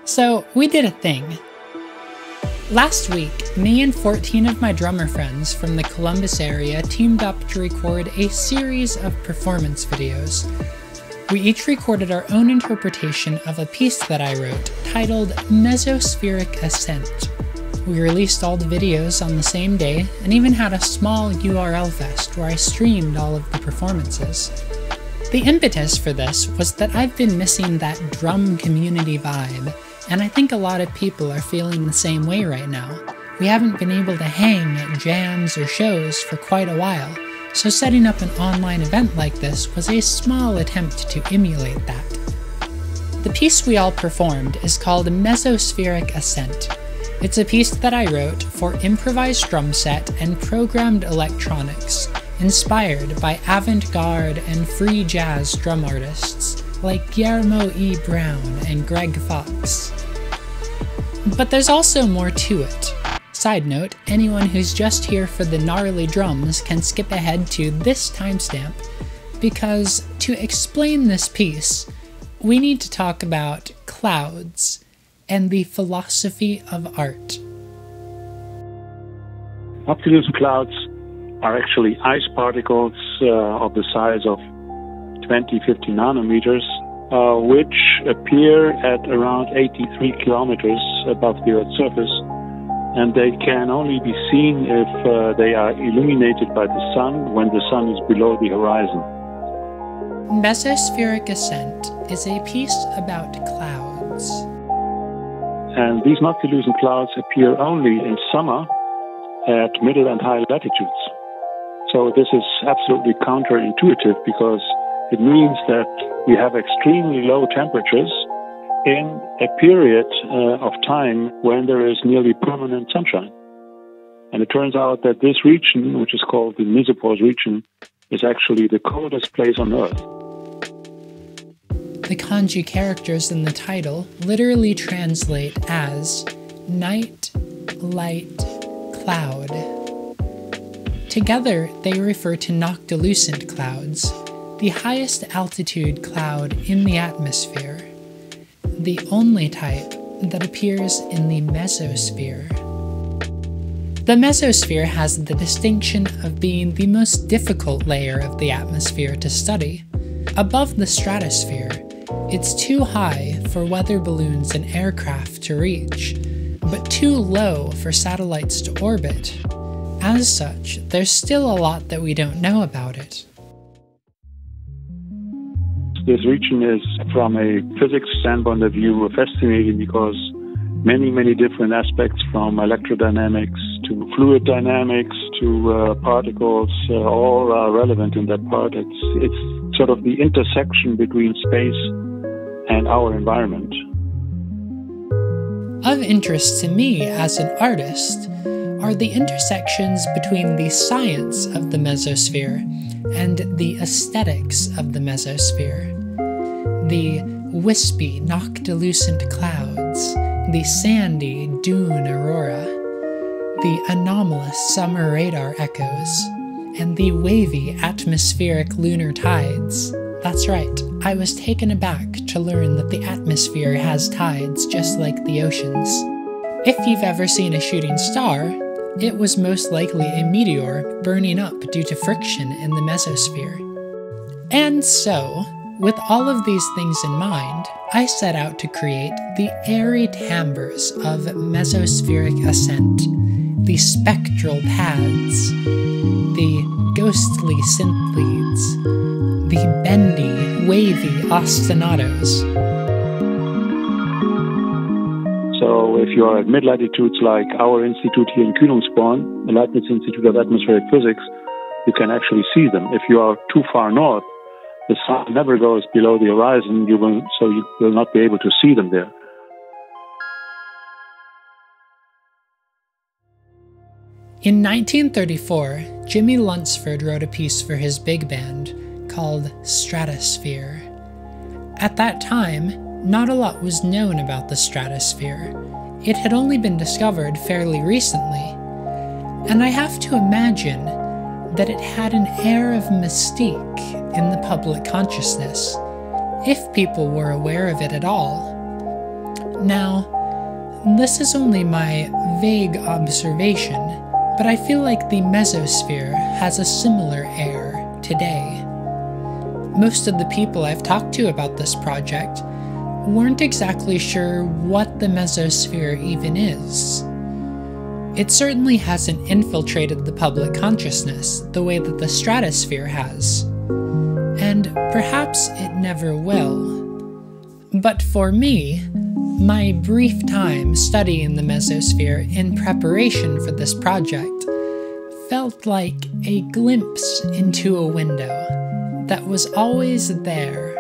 So we did a thing. Last week, me and 14 of my drummer friends from the Columbus area teamed up to record a series of performance videos. We each recorded our own interpretation of a piece that I wrote titled MESOSPHERIC ASCENT. We released all the videos on the same day and even had a small URL fest where I streamed all of the performances. The impetus for this was that I've been missing that drum community vibe, and I think a lot of people are feeling the same way right now. We haven't been able to hang at jams or shows for quite a while, so setting up an online event like this was a small attempt to emulate that. The piece we all performed is called MESOSPHERIC ASCENT. It's a piece that I wrote for improvised drum set and programmed electronics, inspired by avant-garde and free jazz drum artists like Guillermo E. Brown and Greg Fox. But there's also more to it. Side note, anyone who's just here for the gnarly drums can skip ahead to this timestamp, because to explain this piece, we need to talk about clouds and the philosophy of art. Noctilucent clouds are actually ice particles of the size of 20-50 nanometers, which appear at around 83 kilometers above the Earth's surface, and they can only be seen if they are illuminated by the sun when the sun is below the horizon. Mesospheric Ascent is a piece about clouds. And these noctilucent clouds appear only in summer at middle and high latitudes. So this is absolutely counterintuitive, because it means that we have extremely low temperatures in a period of time when there is nearly permanent sunshine. And it turns out that this region, which is called the mesopause region, is actually the coldest place on Earth. The kanji characters in the title literally translate as night, light, cloud. Together, they refer to noctilucent clouds, the highest altitude cloud in the atmosphere, the only type that appears in the mesosphere. The mesosphere has the distinction of being the most difficult layer of the atmosphere to study. Above the stratosphere, it's too high for weather balloons and aircraft to reach, but too low for satellites to orbit. As such, there's still a lot that we don't know about it. This region is, from a physics standpoint of view, fascinating because many different aspects, from electrodynamics to fluid dynamics to particles, all are relevant in that part. It's sort of the intersection between space and our environment. Of interest to me as an artist are the intersections between the science of the mesosphere and the aesthetics of the mesosphere. The wispy, noctilucent clouds, the sandy dune aurora, the anomalous summer radar echoes, and the wavy atmospheric lunar tides. That's right, I was taken aback to learn that the atmosphere has tides just like the oceans. If you've ever seen a shooting star, it was most likely a meteor burning up due to friction in the mesosphere. And so, with all of these things in mind, I set out to create the airy timbres of mesospheric ascent, the spectral paths, the ghostly synth leads, the bendy, wavy ostinatos. So if you are at mid-latitudes like our institute here in Kühlungsborn, the Leibniz Institute of Atmospheric Physics, you can actually see them. If you are too far north, the sun never goes below the horizon, so you will not be able to see them there. In 1934, Jimmy Lunsford wrote a piece for his big band called Stratosphere. At that time, not a lot was known about the stratosphere. It had only been discovered fairly recently, and I have to imagine that it had an air of mystique in the public consciousness, if people were aware of it at all. Now, this is only my vague observation, but I feel like the mesosphere has a similar air today. Most of the people I've talked to about this project weren't exactly sure what the mesosphere even is. It certainly hasn't infiltrated the public consciousness the way that the stratosphere has, and perhaps it never will. But for me, my brief time studying the mesosphere in preparation for this project felt like a glimpse into a window that was always there,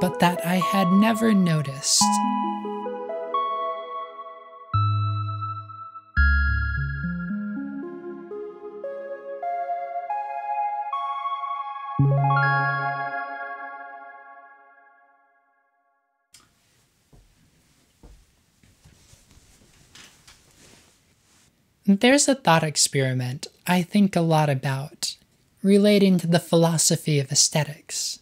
but that I had never noticed. There's a thought experiment I think a lot about, relating to the philosophy of aesthetics.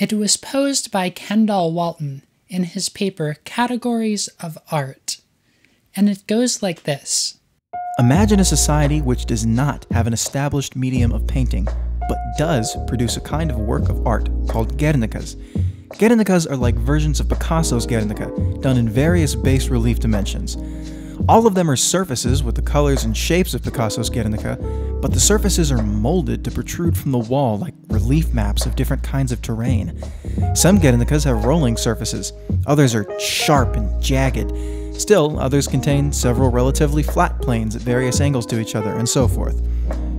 It was posed by Kendall Walton in his paper Categories of Art, and it goes like this. Imagine a society which does not have an established medium of painting, but does produce a kind of work of art called Guernicas. Guernicas are like versions of Picasso's Guernica, done in various bas relief dimensions. All of them are surfaces with the colors and shapes of Picasso's Guernica, but the surfaces are molded to protrude from the wall like relief maps of different kinds of terrain. Some Guernicas have rolling surfaces, others are sharp and jagged. Still, others contain several relatively flat planes at various angles to each other, and so forth.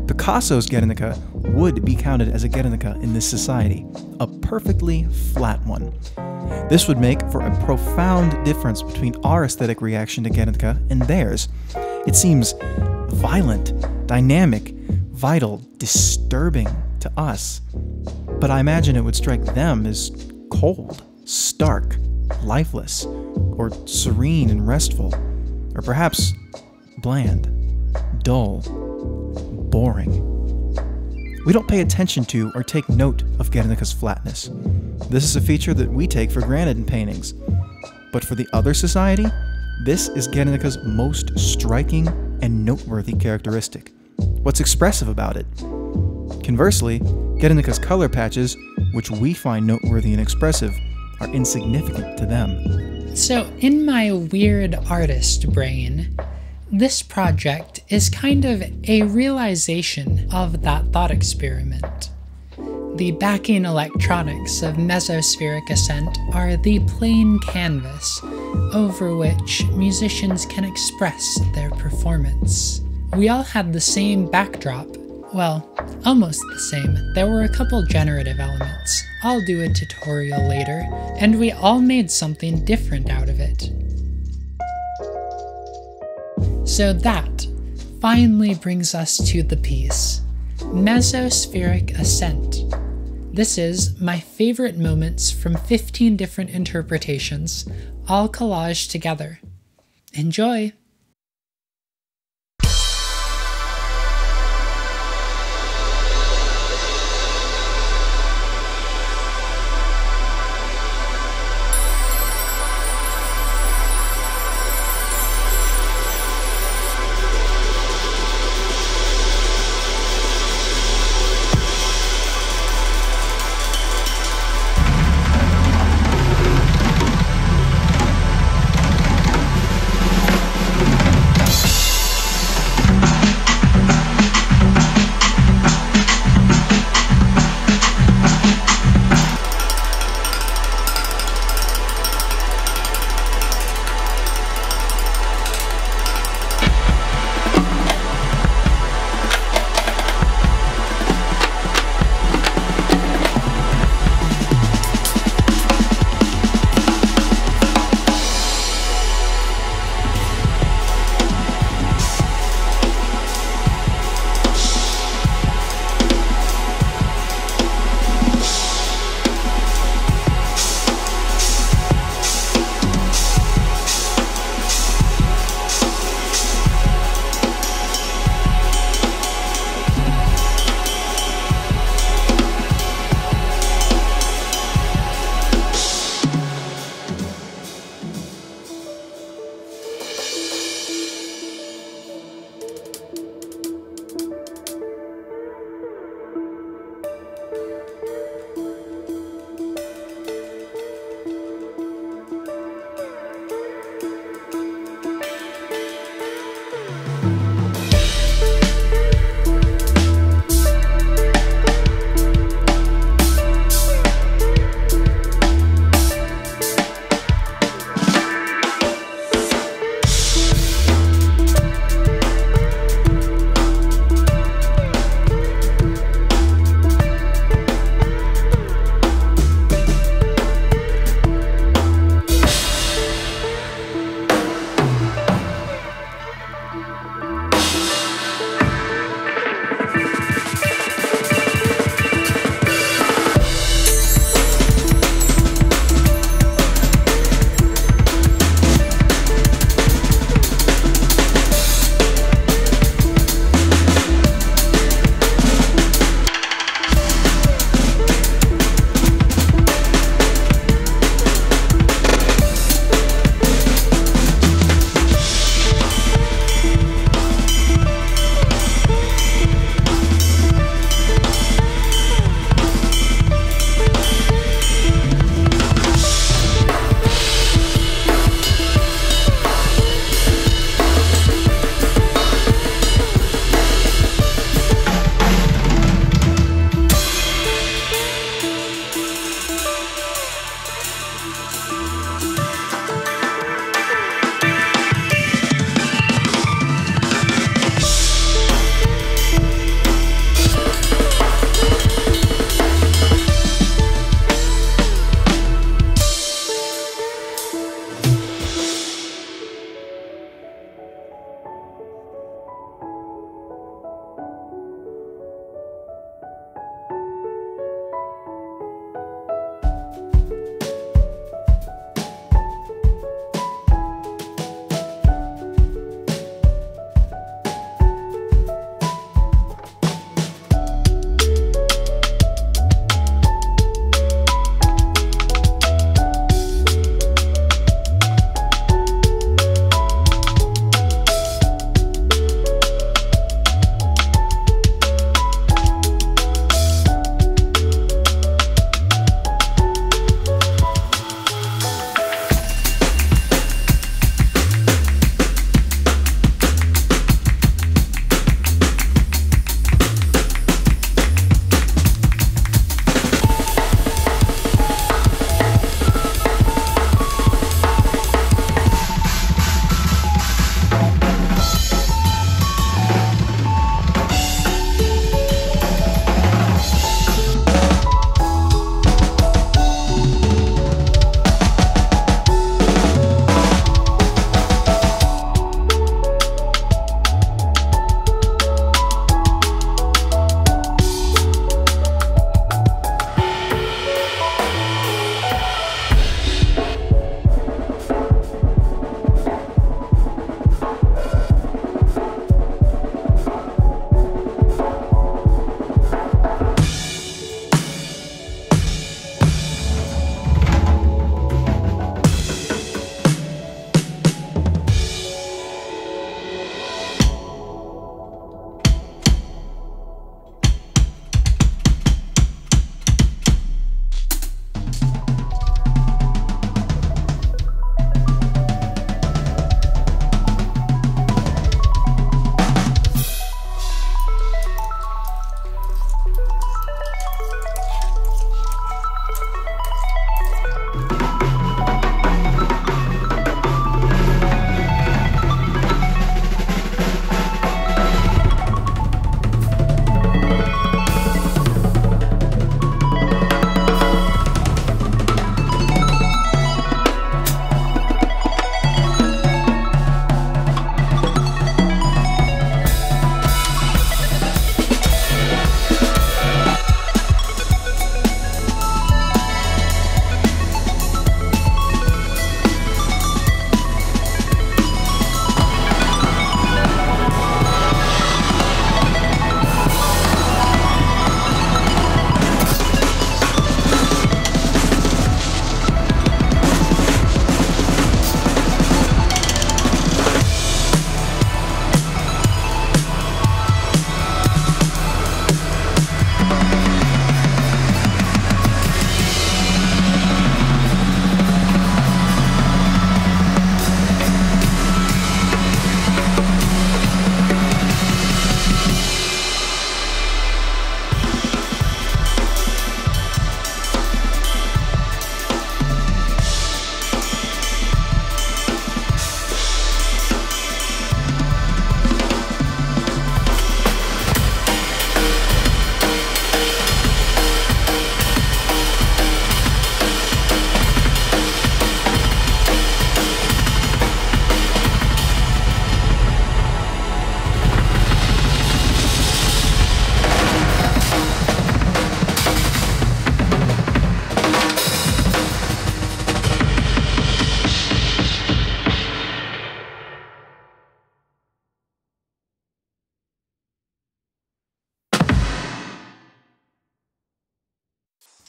Picasso's Guernica would be counted as a Guernica in this society, a perfectly flat one. This would make for a profound difference between our aesthetic reaction to Guernica and theirs. It seems violent, dynamic, vital, disturbing to us. But I imagine it would strike them as cold, stark, lifeless, or serene and restful, or perhaps bland, dull, boring. We don't pay attention to or take note of Guernica's flatness. This is a feature that we take for granted in paintings. But for the other society, this is Guernica's most striking and noteworthy characteristic. What's expressive about it? Conversely, Guernica's color patches, which we find noteworthy and expressive, are insignificant to them. So in my weird artist brain, this project is kind of a realization of that thought experiment. The backing electronics of Mesospheric Ascent are the plain canvas over which musicians can express their performance. We all had the same backdrop. Well, almost the same. There were a couple generative elements. I'll do a tutorial later, and we all made something different out of it. So that finally brings us to the piece, Mesospheric Ascent. This is my favorite moments from 15 different interpretations, all collaged together. Enjoy!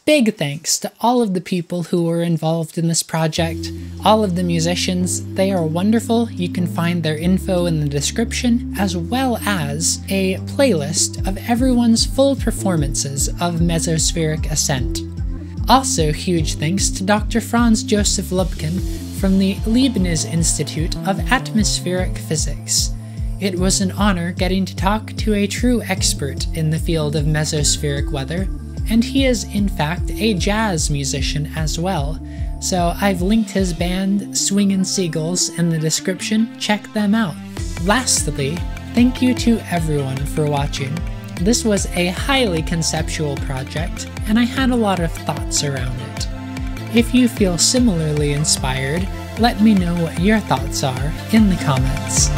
Big thanks to all of the people who were involved in this project, all of the musicians. They are wonderful. You can find their info in the description, as well as a playlist of everyone's full performances of Mesospheric Ascent. Also, huge thanks to Dr. Franz-Josef Lübken from the Leibniz Institute of Atmospheric Physics. It was an honor getting to talk to a true expert in the field of mesospheric weather, and he is in fact a jazz musician as well, so I've linked his band Swingin' Seagulls in the description. Check them out. Lastly, thank you to everyone for watching. This was a highly conceptual project, and I had a lot of thoughts around it. If you feel similarly inspired, let me know what your thoughts are in the comments.